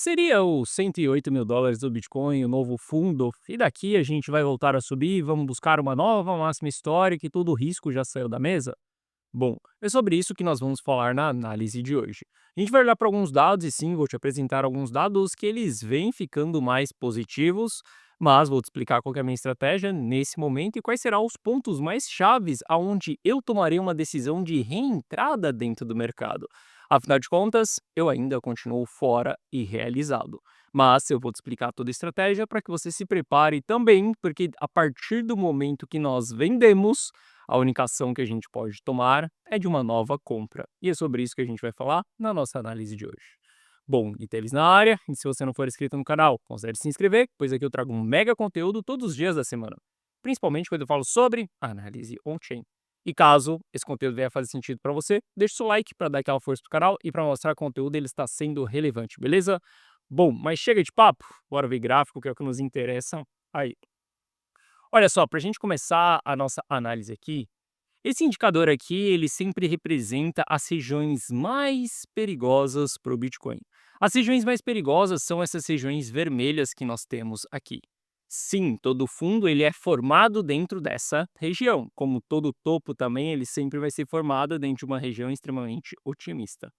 Seria o 108 mil dólares do Bitcoin, o novo fundo, e daqui a gente vai voltar a subir, vamos buscar uma nova máxima histórica e todo o risco já saiu da mesa? Bom, é sobre isso que nós vamos falar na análise de hoje. A gente vai olhar para alguns dados e sim, vou te apresentar alguns dados que eles vêm ficando mais positivos, mas vou te explicar qual que é a minha estratégia nesse momento e quais serão os pontos mais chaves aonde eu tomarei uma decisão de reentrada dentro do mercado. Afinal de contas, eu ainda continuo fora e realizado. Mas eu vou te explicar toda a estratégia para que você se prepare também, porque a partir do momento que nós vendemos, a única ação que a gente pode tomar é de uma nova compra. E é sobre isso que a gente vai falar na nossa análise de hoje. Bom, e teles na área, e se você não for inscrito no canal, considere se inscrever, pois aqui eu trago um mega conteúdo todos os dias da semana. Principalmente quando eu falo sobre análise on-chain. E caso esse conteúdo venha fazer sentido para você, deixa o seu like para dar aquela força pro canal e para mostrar que o conteúdo ele está sendo relevante, beleza? Bom, mas chega de papo, bora ver gráfico, que é o que nos interessa aí. Olha só, para a gente começar a nossa análise aqui, esse indicador aqui, ele sempre representa as regiões mais perigosas para o Bitcoin. As regiões mais perigosas são essas regiões vermelhas que nós temos aqui. Sim, todo fundo ele é formado dentro dessa região, como todo topo também, ele sempre vai ser formado dentro de uma região extremamente otimista.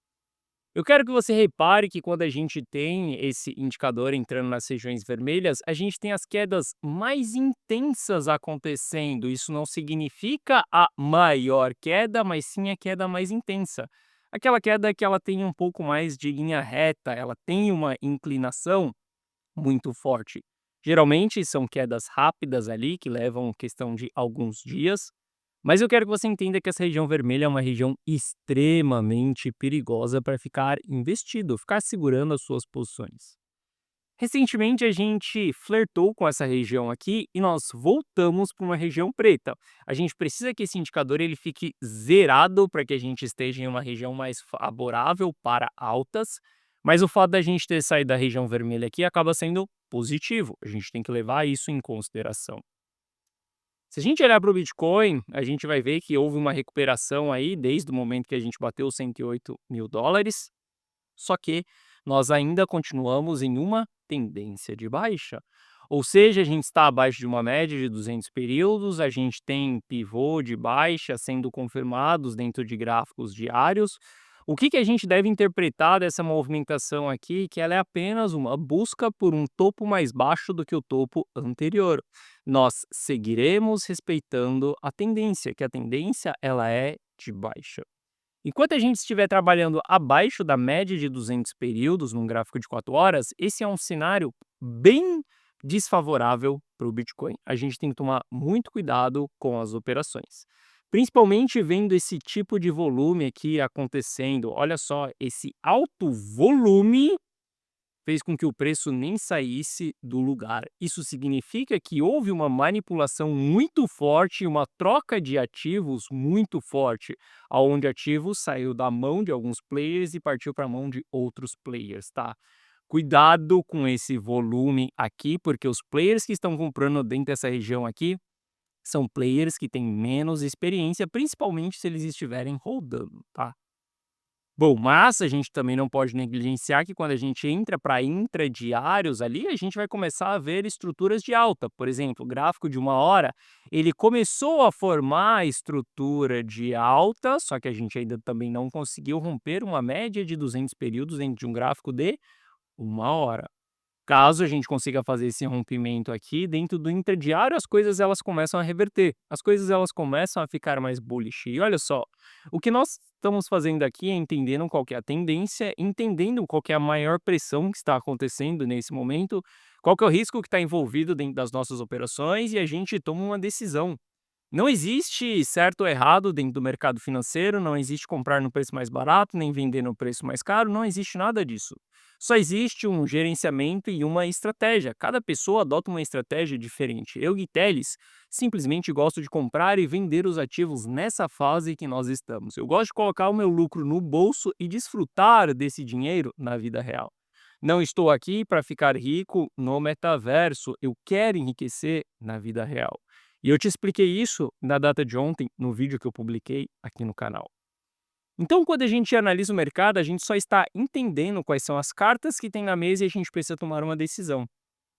Eu quero que você repare que quando a gente tem esse indicador entrando nas regiões vermelhas, a gente tem as quedas mais intensas acontecendo. Isso não significa a maior queda, mas sim a queda mais intensa. Aquela queda que ela tem um pouco mais de linha reta, ela tem uma inclinação muito forte. Geralmente são quedas rápidas ali, que levam questão de alguns dias, mas eu quero que você entenda que essa região vermelha é uma região extremamente perigosa para ficar investido, ficar segurando as suas posições. Recentemente a gente flertou com essa região aqui e nós voltamos para uma região preta. A gente precisa que esse indicador ele fique zerado para que a gente esteja em uma região mais favorável para altas, mas o fato da gente ter saído da região vermelha aqui acaba sendo positivo. A gente tem que levar isso em consideração. Se a gente olhar para o Bitcoin, a gente vai ver que houve uma recuperação aí desde o momento que a gente bateu os 108 mil dólares, só que nós ainda continuamos em uma tendência de baixa. Ou seja, a gente está abaixo de uma média de 200 períodos, a gente tem pivô de baixa sendo confirmados dentro de gráficos diários. O que a gente deve interpretar dessa movimentação aqui? Que ela é apenas uma busca por um topo mais baixo do que o topo anterior. Nós seguiremos respeitando a tendência, que a tendência ela é de baixa. Enquanto a gente estiver trabalhando abaixo da média de 200 períodos num gráfico de 4 horas, esse é um cenário bem desfavorável para o Bitcoin. A gente tem que tomar muito cuidado com as operações. Principalmente vendo esse tipo de volume aqui acontecendo. Olha só, esse alto volume fez com que o preço nem saísse do lugar. Isso significa que houve uma manipulação muito forte, uma troca de ativos muito forte, aonde ativo saiu da mão de alguns players e partiu para a mão de outros players, tá? Cuidado com esse volume aqui, porque os players que estão comprando dentro dessa região aqui são players que têm menos experiência, principalmente se eles estiverem rodando, tá? Bom, mas a gente também não pode negligenciar que quando a gente entra para intradiários ali, a gente vai começar a ver estruturas de alta. Por exemplo, o gráfico de uma hora, ele começou a formar a estrutura de alta, só que a gente ainda também não conseguiu romper uma média de 200 períodos dentro de um gráfico de uma hora. Caso a gente consiga fazer esse rompimento aqui, dentro do interdiário as coisas elas começam a reverter, as coisas elas começam a ficar mais bullish. E olha só, o que nós estamos fazendo aqui é entendendo qual que é a tendência, entendendo qual que é a maior pressão que está acontecendo nesse momento, qual que é o risco que está envolvido dentro das nossas operações e a gente toma uma decisão. Não existe certo ou errado dentro do mercado financeiro, não existe comprar no preço mais barato, nem vender no preço mais caro, não existe nada disso. Só existe um gerenciamento e uma estratégia. Cada pessoa adota uma estratégia diferente. Eu, Gui Teles, simplesmente gosto de comprar e vender os ativos nessa fase que nós estamos. Eu gosto de colocar o meu lucro no bolso e desfrutar desse dinheiro na vida real. Não estou aqui para ficar rico no metaverso, eu quero enriquecer na vida real. E eu te expliquei isso na data de ontem, no vídeo que eu publiquei aqui no canal. Então, quando a gente analisa o mercado, a gente só está entendendo quais são as cartas que tem na mesa e a gente precisa tomar uma decisão.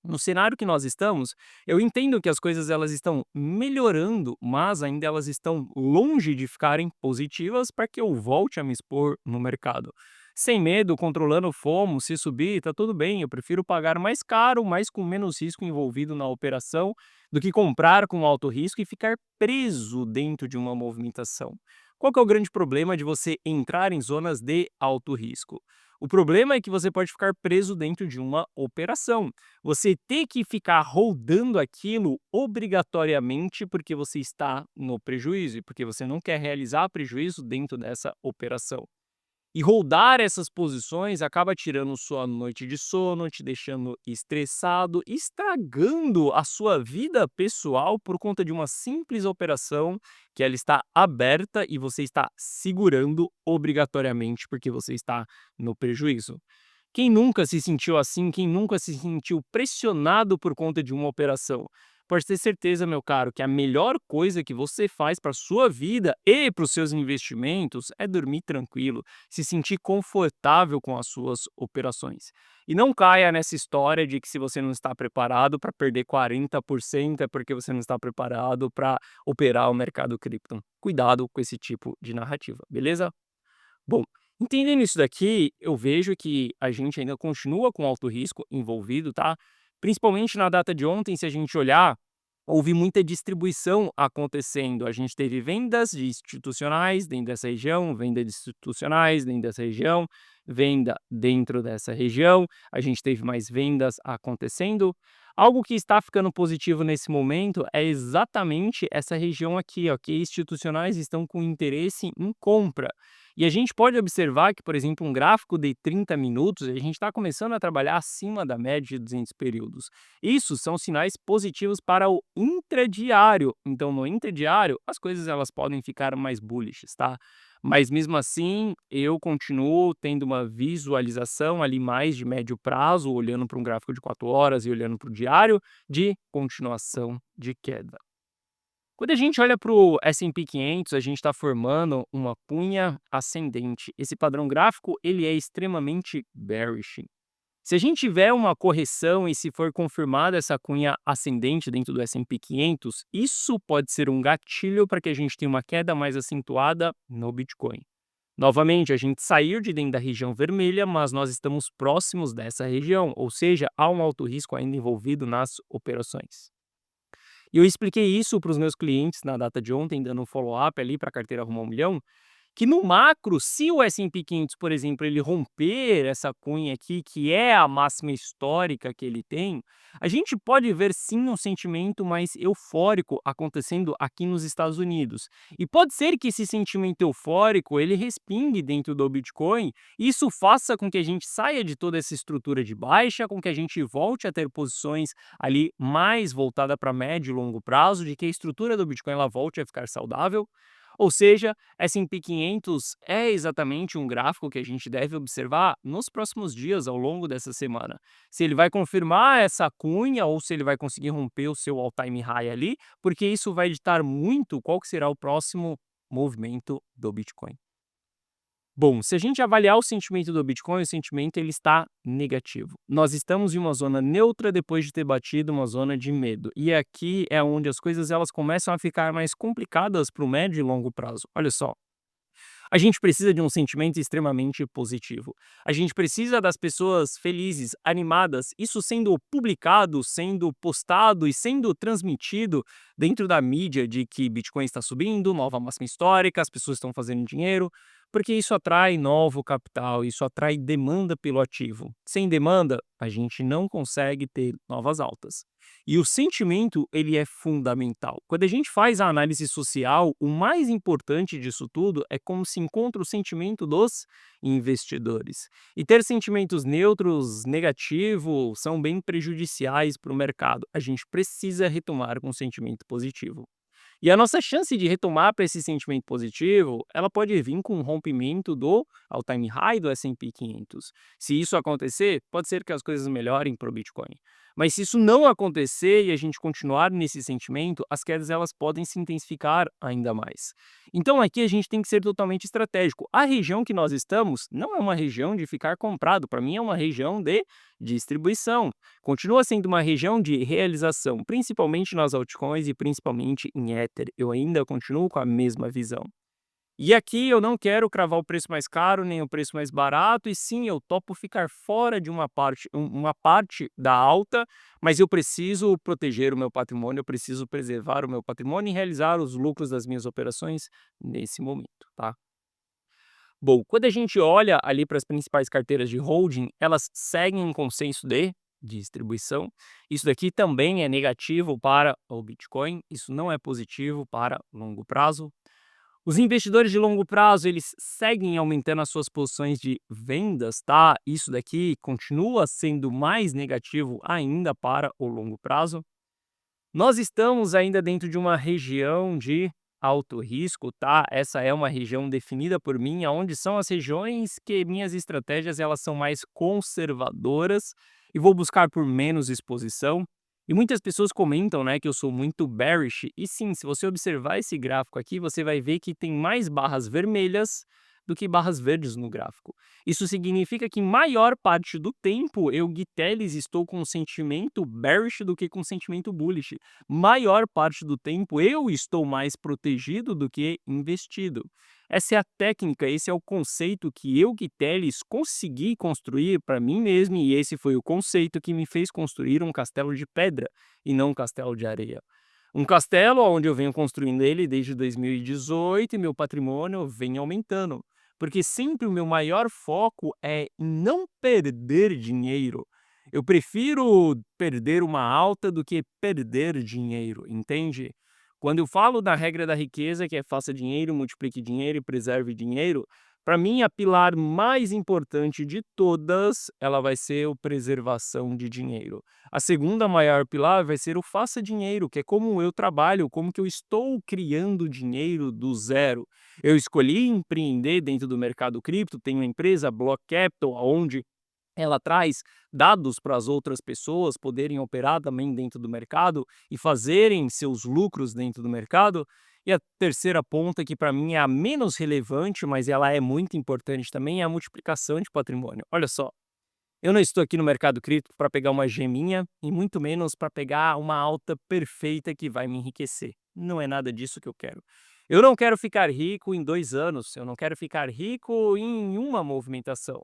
No cenário que nós estamos, eu entendo que as coisas elas estão melhorando, mas ainda elas estão longe de ficarem positivas para que eu volte a me expor no mercado. Sem medo, controlando o FOMO, se subir, tá tudo bem. Eu prefiro pagar mais caro, mas com menos risco envolvido na operação, do que comprar com alto risco e ficar preso dentro de uma movimentação. Qual que é o grande problema de você entrar em zonas de alto risco? O problema é que você pode ficar preso dentro de uma operação. Você ter que ficar rodando aquilo obrigatoriamente porque você está no prejuízo e porque você não quer realizar prejuízo dentro dessa operação. E rodar essas posições acaba tirando sua noite de sono, te deixando estressado, estragando a sua vida pessoal por conta de uma simples operação que ela está aberta e você está segurando obrigatoriamente porque você está no prejuízo. Quem nunca se sentiu assim? Quem nunca se sentiu pressionado por conta de uma operação? Pode ter certeza, meu caro, que a melhor coisa que você faz para sua vida e para os seus investimentos é dormir tranquilo, se sentir confortável com as suas operações. E não caia nessa história de que se você não está preparado para perder 40% é porque você não está preparado para operar o mercado cripto. Cuidado com esse tipo de narrativa, beleza? Bom, entendendo isso daqui, eu vejo que a gente ainda continua com alto risco envolvido, tá? Principalmente na data de ontem, se a gente olhar, houve muita distribuição acontecendo. A gente teve vendas de institucionais dentro dessa região, venda de institucionais dentro dessa região, venda dentro dessa região. A gente teve mais vendas acontecendo. Algo que está ficando positivo nesse momento é exatamente essa região aqui, ó, que institucionais estão com interesse em compra. E a gente pode observar que, por exemplo, um gráfico de 30 minutos, a gente está começando a trabalhar acima da média de 200 períodos. Isso são sinais positivos para o intradiário. Então, no intradiário, as coisas elas podem ficar mais bullish, tá? Mas mesmo assim, eu continuo tendo uma visualização ali mais de médio prazo, olhando para um gráfico de 4 horas e olhando para o diário, de continuação de queda. Quando a gente olha para o S&P 500, a gente está formando uma cunha ascendente. Esse padrão gráfico ele é extremamente bearish. Se a gente tiver uma correção e se for confirmada essa cunha ascendente dentro do S&P 500, isso pode ser um gatilho para que a gente tenha uma queda mais acentuada no Bitcoin. Novamente, a gente saiu de dentro da região vermelha, mas nós estamos próximos dessa região, ou seja, há um alto risco ainda envolvido nas operações. E eu expliquei isso para os meus clientes na data de ontem, dando um follow-up ali para a carteira Rumo a 1 milhão, que no macro, se o S&P 500, por exemplo, ele romper essa cunha aqui, que é a máxima histórica que ele tem, a gente pode ver sim um sentimento mais eufórico acontecendo aqui nos Estados Unidos. E pode ser que esse sentimento eufórico, ele respingue dentro do Bitcoin, e isso faça com que a gente saia de toda essa estrutura de baixa, com que a gente volte a ter posições ali mais voltada para médio e longo prazo, de que a estrutura do Bitcoin ela volte a ficar saudável. Ou seja, S&P 500 é exatamente um gráfico que a gente deve observar nos próximos dias, ao longo dessa semana. Se ele vai confirmar essa cunha ou se ele vai conseguir romper o seu all-time high ali, porque isso vai ditar muito qual que será o próximo movimento do Bitcoin. Bom, se a gente avaliar o sentimento do Bitcoin, o sentimento ele está negativo. Nós estamos em uma zona neutra depois de ter batido uma zona de medo. E aqui é onde as coisas elas começam a ficar mais complicadas para o médio e longo prazo. Olha só, a gente precisa de um sentimento extremamente positivo. A gente precisa das pessoas felizes, animadas, isso sendo publicado, sendo postado e sendo transmitido dentro da mídia de que Bitcoin está subindo, nova máxima histórica, as pessoas estão fazendo dinheiro, porque isso atrai novo capital, isso atrai demanda pelo ativo. Sem demanda, a gente não consegue ter novas altas. E o sentimento, ele é fundamental. Quando a gente faz a análise social, o mais importante disso tudo é como se encontra o sentimento dos investidores. E ter sentimentos neutros, negativos, são bem prejudiciais para o mercado. A gente precisa retomar com um sentimento positivo. E a nossa chance de retomar para esse sentimento positivo, ela pode vir com um rompimento do all-time high do S&P 500. Se isso acontecer, pode ser que as coisas melhorem para o Bitcoin. Mas se isso não acontecer e a gente continuar nesse sentimento, as quedas elas podem se intensificar ainda mais. Então aqui a gente tem que ser totalmente estratégico. A região que nós estamos não é uma região de ficar comprado, para mim é uma região de distribuição. Continua sendo uma região de realização, principalmente nas altcoins e principalmente em Ether. Eu ainda continuo com a mesma visão. E aqui eu não quero cravar o preço mais caro, nem o preço mais barato, e sim, eu topo ficar fora de uma parte da alta, mas eu preciso proteger o meu patrimônio, eu preciso preservar o meu patrimônio e realizar os lucros das minhas operações nesse momento, tá? Bom, quando a gente olha ali para as principais carteiras de holding, elas seguem um consenso de distribuição. Isso daqui também é negativo para o Bitcoin, isso não é positivo para longo prazo. Os investidores de longo prazo, eles seguem aumentando as suas posições de vendas, tá? Isso daqui continua sendo mais negativo ainda para o longo prazo. Nós estamos ainda dentro de uma região de alto risco, tá? Essa é uma região definida por mim, aonde são as regiões que minhas estratégias elas são mais conservadoras e vou buscar por menos exposição. E muitas pessoas comentam, né, que eu sou muito bearish. E sim, se você observar esse gráfico aqui, você vai ver que tem mais barras vermelhas do que barras verdes no gráfico. Isso significa que maior parte do tempo eu, Gui Teles, estou com um sentimento bearish do que com um sentimento bullish. Maior parte do tempo eu estou mais protegido do que investido. Essa é a técnica, esse é o conceito que eu, Gui Teles, consegui construir para mim mesmo e esse foi o conceito que me fez construir um castelo de pedra e não um castelo de areia. Um castelo onde eu venho construindo ele desde 2018 e meu patrimônio vem aumentando. Porque sempre o meu maior foco é em não perder dinheiro. Eu prefiro perder uma alta do que perder dinheiro, entende? Quando eu falo da regra da riqueza, que é faça dinheiro, multiplique dinheiro e preserve dinheiro, para mim a pilar mais importante de todas, ela vai ser o preservação de dinheiro. A segunda maior pilar vai ser o faça dinheiro, que é como eu trabalho, como que eu estou criando dinheiro do zero. Eu escolhi empreender dentro do mercado cripto, tenho a empresa Block Capital, onde ela traz dados para as outras pessoas poderem operar também dentro do mercado e fazerem seus lucros dentro do mercado. E a terceira ponta, que para mim é a menos relevante, mas ela é muito importante também, é a multiplicação de patrimônio. Olha só, eu não estou aqui no mercado cripto para pegar uma geminha e muito menos para pegar uma alta perfeita que vai me enriquecer. Não é nada disso que eu quero. Eu não quero ficar rico em 2 anos, eu não quero ficar rico em uma movimentação.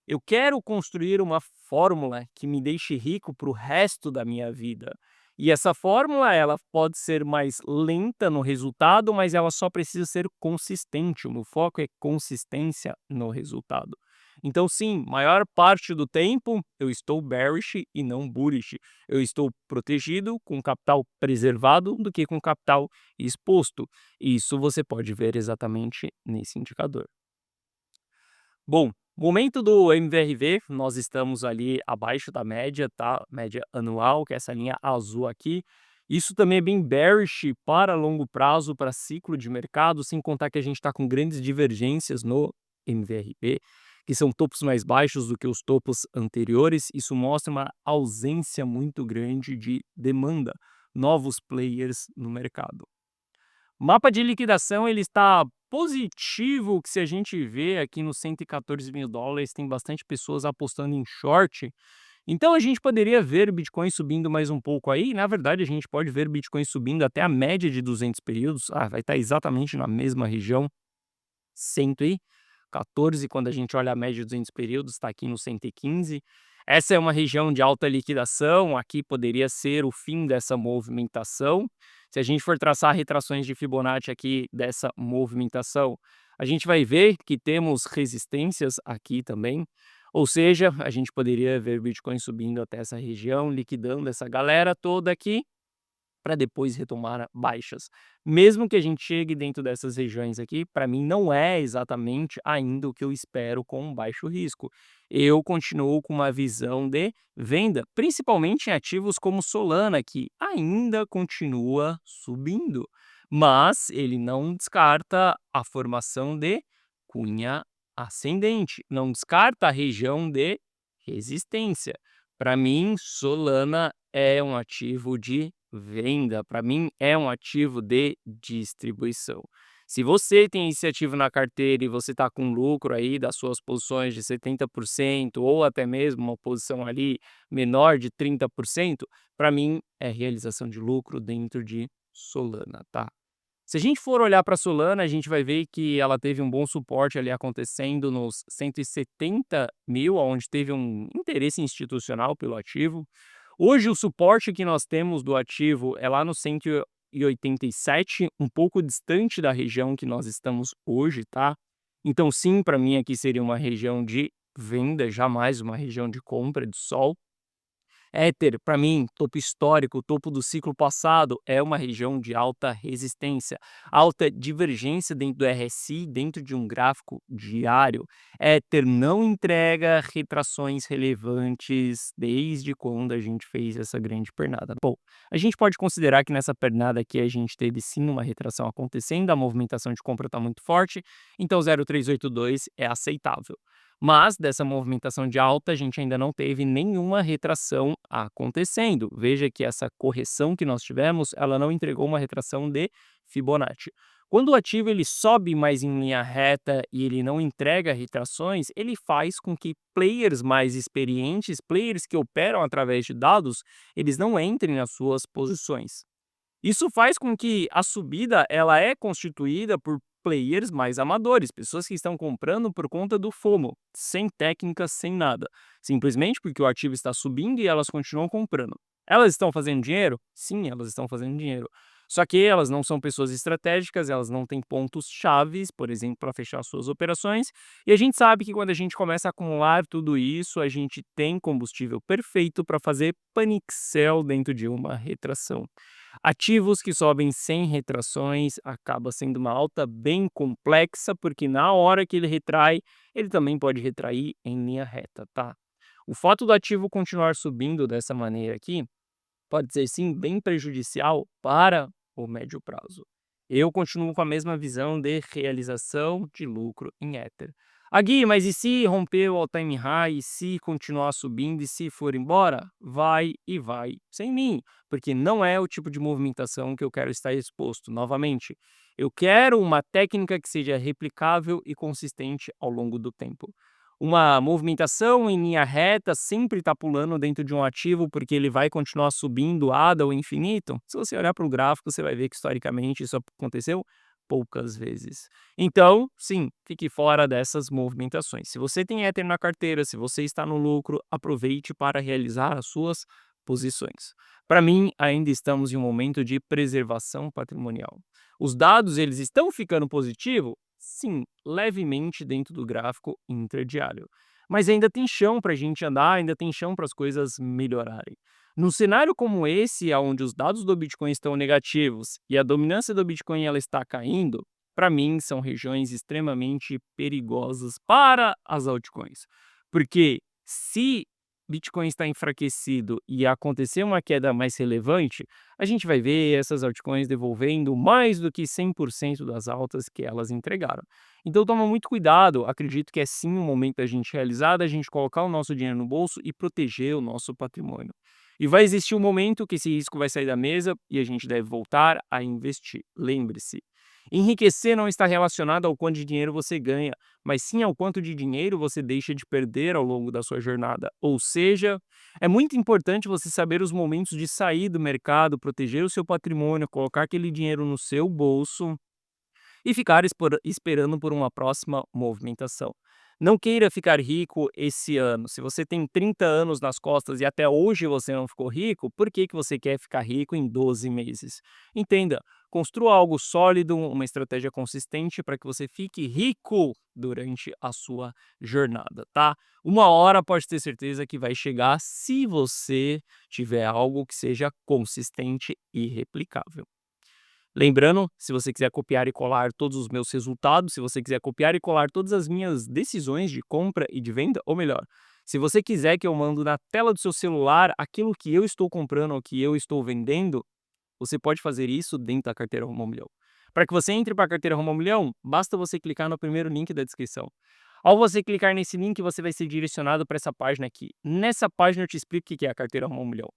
Eu quero construir uma fórmula que me deixe rico para o resto da minha vida. E essa fórmula, ela pode ser mais lenta no resultado, mas ela só precisa ser consistente. O meu foco é consistência no resultado. Então, sim, maior parte do tempo eu estou bearish e não bullish. Eu estou protegido com capital preservado do que com capital exposto. Isso você pode ver exatamente nesse indicador. Bom, momento do MVRV, nós estamos ali abaixo da média, tá? Média anual, que é essa linha azul aqui. Isso também é bem bearish para longo prazo, para ciclo de mercado, sem contar que a gente está com grandes divergências no MVRV, que são topos mais baixos do que os topos anteriores. Isso mostra uma ausência muito grande de demanda, novos players no mercado. Mapa de liquidação ele está positivo, que se a gente vê aqui nos US$ 114.000, tem bastante pessoas apostando em short. Então a gente poderia ver Bitcoin subindo mais um pouco aí. Na verdade, a gente pode ver Bitcoin subindo até a média de 200 períodos. Vai estar exatamente na mesma região, 114, quando a gente olha a média de 200 períodos, está aqui no 115. Essa é uma região de alta liquidação, aqui poderia ser o fim dessa movimentação. Se a gente for traçar retrações de Fibonacci aqui dessa movimentação, a gente vai ver que temos resistências aqui também. Ou seja, a gente poderia ver Bitcoin subindo até essa região, liquidando essa galera toda aqui, para depois retomar baixas. Mesmo que a gente chegue dentro dessas regiões aqui, para mim não é exatamente ainda o que eu espero com um baixo risco. Eu continuo com uma visão de venda, principalmente em ativos como Solana, que ainda continua subindo, mas ele não descarta a formação de cunha ascendente, não descarta a região de resistência. Para mim, Solana é um ativo de venda, para mim é um ativo de distribuição. Se você tem esse ativo na carteira e você está com lucro aí das suas posições de 70% ou até mesmo uma posição ali menor de 30%, para mim é realização de lucro dentro de Solana, tá? Se a gente for olhar para a Solana, a gente vai ver que ela teve um bom suporte ali acontecendo nos 170.000, onde teve um interesse institucional pelo ativo. Hoje o suporte que nós temos do ativo é lá no 187, um pouco distante da região que nós estamos hoje, tá? Então sim, para mim aqui seria uma região de venda, jamais uma região de compra de sol. Éter, para mim, topo histórico, topo do ciclo passado, é uma região de alta resistência, alta divergência dentro do RSI, dentro de um gráfico diário. Éter não entrega retrações relevantes desde quando a gente fez essa grande pernada. Bom, a gente pode considerar que nessa pernada aqui a gente teve sim uma retração acontecendo, a movimentação de compra está muito forte, então 0,382 é aceitável. Mas dessa movimentação de alta, a gente ainda não teve nenhuma retração acontecendo. Veja que essa correção que nós tivemos, ela não entregou uma retração de Fibonacci. Quando o ativo ele sobe mais em linha reta e ele não entrega retrações, ele faz com que players mais experientes, players que operam através de dados, eles não entrem nas suas posições. Isso faz com que a subida ela é constituída por players mais amadores, pessoas que estão comprando por conta do FOMO, sem técnica, sem nada. Simplesmente porque o ativo está subindo e elas continuam comprando. Elas estão fazendo dinheiro? Sim, elas estão fazendo dinheiro. Só que elas não são pessoas estratégicas, elas não têm pontos chaves, por exemplo, para fechar suas operações. E a gente sabe que quando a gente começa a acumular tudo isso, a gente tem combustível perfeito para fazer panic sell dentro de uma retração. Ativos que sobem sem retrações acaba sendo uma alta bem complexa, porque na hora que ele retrai, ele também pode retrair em linha reta, tá? O fato do ativo continuar subindo dessa maneira aqui pode ser sim bem prejudicial para o médio prazo. Eu continuo com a mesma visão de realização de lucro em Ether. Ah, Gui, mas e se romper o all-time high, e se continuar subindo, e se for embora? Vai e vai sem mim, porque não é o tipo de movimentação que eu quero estar exposto. Novamente, eu quero uma técnica que seja replicável e consistente ao longo do tempo. Uma movimentação em linha reta sempre está pulando dentro de um ativo, porque ele vai continuar subindo ADA ao infinito. Se você olhar para o gráfico, você vai ver que historicamente isso aconteceu poucas vezes. Então, sim, fique fora dessas movimentações. Se você tem Ether na carteira, se você está no lucro, aproveite para realizar as suas posições. Para mim, ainda estamos em um momento de preservação patrimonial. Os dados eles estão ficando positivos? Sim, levemente dentro do gráfico interdiário. Mas ainda tem chão para a gente andar, ainda tem chão para as coisas melhorarem. Num cenário como esse, onde os dados do Bitcoin estão negativos e a dominância do Bitcoin ela está caindo, para mim são regiões extremamente perigosas para as altcoins. Porque se Bitcoin está enfraquecido e acontecer uma queda mais relevante, a gente vai ver essas altcoins devolvendo mais do que 100% das altas que elas entregaram. Então toma muito cuidado, acredito que é sim o momento da gente realizar, da gente colocar o nosso dinheiro no bolso e proteger o nosso patrimônio. E vai existir um momento que esse risco vai sair da mesa e a gente deve voltar a investir. Lembre-se, enriquecer não está relacionado ao quanto de dinheiro você ganha, mas sim ao quanto de dinheiro você deixa de perder ao longo da sua jornada. Ou seja, é muito importante você saber os momentos de sair do mercado, proteger o seu patrimônio, colocar aquele dinheiro no seu bolso e ficar esperando por uma próxima movimentação. Não queira ficar rico esse ano. Se você tem 30 anos nas costas e até hoje você não ficou rico, por que você quer ficar rico em 12 meses? Entenda, construa algo sólido, uma estratégia consistente para que você fique rico durante a sua jornada, tá? Uma hora pode ter certeza que vai chegar se você tiver algo que seja consistente e replicável. Lembrando, se você quiser copiar e colar todos os meus resultados, se você quiser copiar e colar todas as minhas decisões de compra e de venda, ou melhor, se você quiser que eu mando na tela do seu celular aquilo que eu estou comprando ou que eu estou vendendo, você pode fazer isso dentro da carteira Rumo ao Milhão. Para que você entre para a carteira Rumo ao Milhão, basta você clicar no primeiro link da descrição. Ao você clicar nesse link, você vai ser direcionado para essa página aqui. Nessa página eu te explico o que é a carteira Rumo ao Milhão.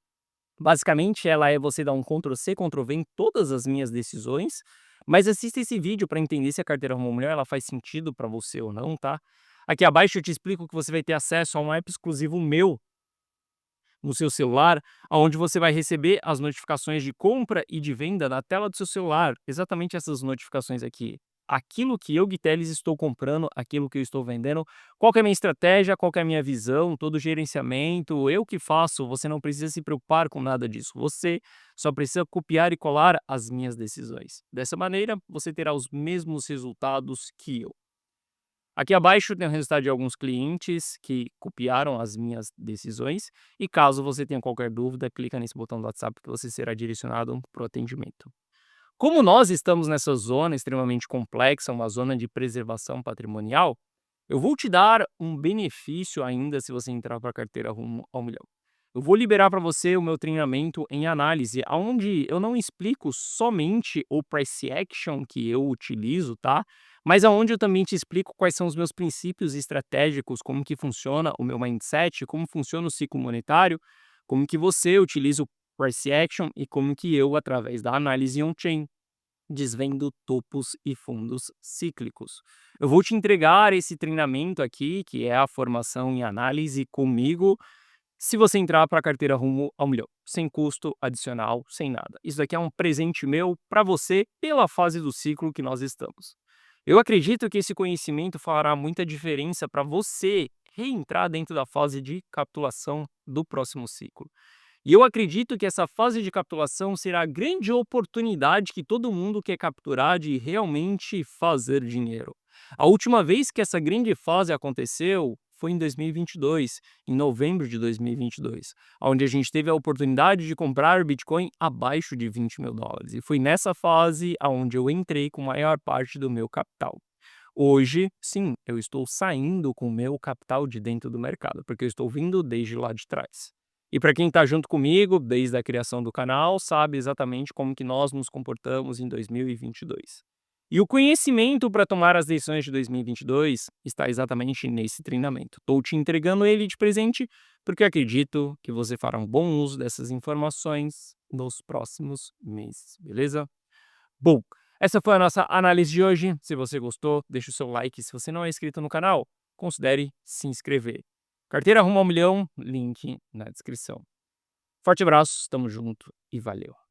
Basicamente, ela é você dar um Ctrl C, Ctrl V em todas as minhas decisões, mas assista esse vídeo para entender se a carteira Rumo ao Milhão ela faz sentido para você ou não, tá? Aqui abaixo eu te explico que você vai ter acesso a um app exclusivo meu no seu celular, onde você vai receber as notificações de compra e de venda na tela do seu celular. Exatamente essas notificações aqui. Aquilo que eu, Guiteles, estou comprando, aquilo que eu estou vendendo, qual que é a minha estratégia, qual que é a minha visão, todo o gerenciamento, eu que faço, você não precisa se preocupar com nada disso. Você só precisa copiar e colar as minhas decisões. Dessa maneira, você terá os mesmos resultados que eu. Aqui abaixo tem o resultado de alguns clientes que copiaram as minhas decisões e caso você tenha qualquer dúvida, clica nesse botão do WhatsApp que você será direcionado para o atendimento. Como nós estamos nessa zona extremamente complexa, uma zona de preservação patrimonial, eu vou te dar um benefício ainda se você entrar para a carteira Rumo ao Milhão. Eu vou liberar para você o meu treinamento em análise, onde eu não explico somente o price action que eu utilizo, tá? Mas aonde eu também te explico quais são os meus princípios estratégicos, como que funciona o meu mindset, como funciona o ciclo monetário, como que você utiliza o price action e como que eu, através da análise on-chain, desvendo topos e fundos cíclicos. Eu vou te entregar esse treinamento aqui, que é a formação em análise comigo, se você entrar para a carteira Rumo ao Milhão, sem custo adicional, sem nada. Isso daqui é um presente meu para você pela fase do ciclo que nós estamos. Eu acredito que esse conhecimento fará muita diferença para você reentrar dentro da fase de capitulação do próximo ciclo. E eu acredito que essa fase de capitulação será a grande oportunidade que todo mundo quer capturar de realmente fazer dinheiro. A última vez que essa grande fase aconteceu foi em 2022, em novembro de 2022, onde a gente teve a oportunidade de comprar Bitcoin abaixo de US$ 20.000. E foi nessa fase onde eu entrei com a maior parte do meu capital. Hoje, sim, eu estou saindo com o meu capital de dentro do mercado, porque eu estou vindo desde lá de trás. E para quem está junto comigo, desde a criação do canal, sabe exatamente como que nós nos comportamos em 2022. E o conhecimento para tomar as decisões de 2022 está exatamente nesse treinamento. Estou te entregando ele de presente porque acredito que você fará um bom uso dessas informações nos próximos meses, beleza? Bom, essa foi a nossa análise de hoje. Se você gostou, deixa o seu like. Se você não é inscrito no canal, considere se inscrever. Carteira Rumo ao Milhão, link na descrição. Forte abraço, tamo junto e valeu.